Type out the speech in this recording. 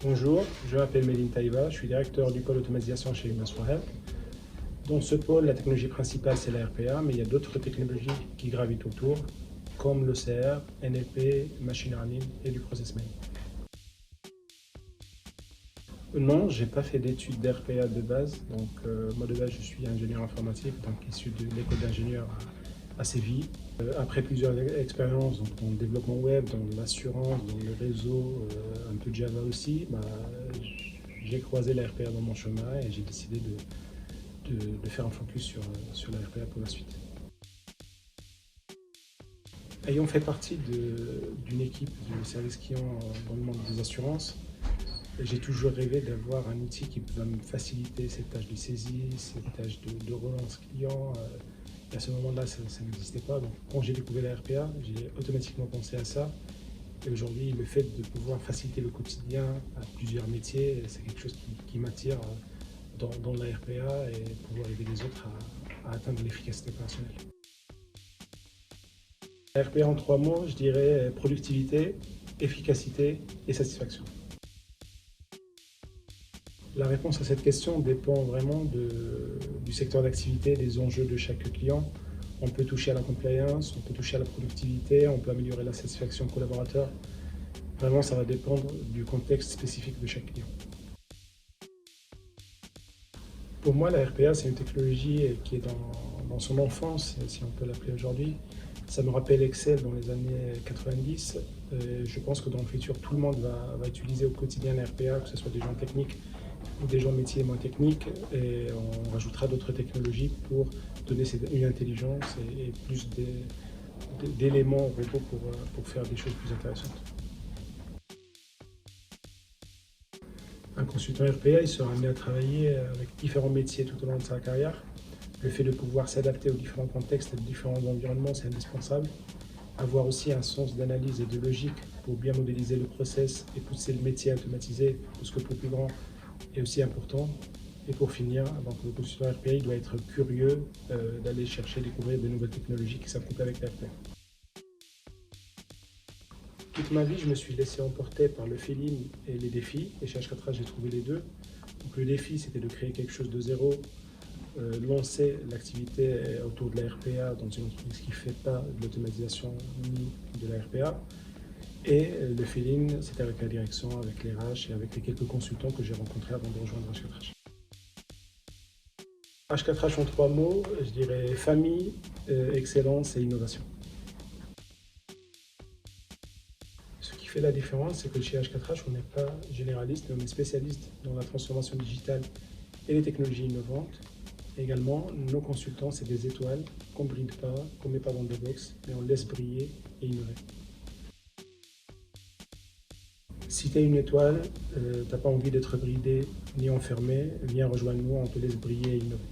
Bonjour, je m'appelle Méline Taïba, je suis directeur du pôle automatisation chez Humans for Health. Dans ce pôle, la technologie principale c'est la RPA, mais il y a d'autres technologies qui gravitent autour, comme l'OCR, NLP, Machine Learning et du Process Mining. Non, je n'ai pas fait d'études d'RPA de base. Moi de base, je suis ingénieur informatique, donc issu de l'école d'ingénieur à Séville. Après plusieurs expériences dans le développement web, dans l'assurance, dans le réseau, un peu de Java aussi, j'ai croisé la RPA dans mon chemin et j'ai décidé de faire un focus sur la RPA pour la suite. Ayant fait partie d'une équipe de service client dans le monde des assurances, j'ai toujours rêvé d'avoir un outil qui va me faciliter ces tâches de saisie, ces tâches de relance client. Et à ce moment-là, ça n'existait pas. Donc, quand j'ai découvert la RPA, j'ai automatiquement pensé à ça. Et aujourd'hui, le fait de pouvoir faciliter le quotidien à plusieurs métiers, c'est quelque chose qui m'attire dans la RPA et pouvoir aider les autres à atteindre l'efficacité opérationnelle. La RPA en 3 mots, je dirais productivité, efficacité et satisfaction. La réponse à cette question dépend vraiment du secteur d'activité, des enjeux de chaque client. On peut toucher à la compliance, on peut toucher à la productivité, on peut améliorer la satisfaction collaborateur. Vraiment, ça va dépendre du contexte spécifique de chaque client. Pour moi, la RPA, c'est une technologie qui est dans son enfance, si on peut l'appeler aujourd'hui. Ça me rappelle Excel dans les années 90. Je pense que dans le futur, tout le monde va utiliser au quotidien la RPA, que ce soit des gens techniques ou des gens métiers moins techniques. Et on rajoutera d'autres technologies pour donner une intelligence et plus d'éléments au robot pour faire des choses plus intéressantes. Un consultant RPA, il sera amené à travailler avec différents métiers tout au long de sa carrière. Le fait de pouvoir s'adapter aux différents contextes et aux différents environnements, c'est indispensable. Avoir aussi un sens d'analyse et de logique pour bien modéliser le process et pousser le métier à automatiser au scope le plus grand est aussi important. Et pour finir, donc, le consultant RPA il doit être curieux d'aller chercher, découvrir de nouvelles technologies qui s'affrontent avec la RPA. Toute ma vie, je me suis laissé emporter par le feeling et les défis. Et chez H4H, j'ai trouvé les deux. Donc, le défi, c'était de créer quelque chose de zéro, lancer l'activité autour de la RPA dans une entreprise qui ne fait pas de l'automatisation ni de la RPA. Et le feeling, c'était avec la direction, avec les RH et avec les quelques consultants que j'ai rencontrés avant de rejoindre H4H. H4H en 3 mots, je dirais famille, excellence et innovation. Ce qui fait la différence, c'est que chez H4H, on n'est pas généraliste, mais on est spécialiste dans la transformation digitale et les technologies innovantes. Et également, nos consultants, c'est des étoiles qu'on ne bride pas, qu'on ne met pas dans des box, mais on laisse briller et innover. Si tu es une étoile, tu n'as pas envie d'être bridé ni enfermé, viens rejoindre nous, on te laisse briller et innover.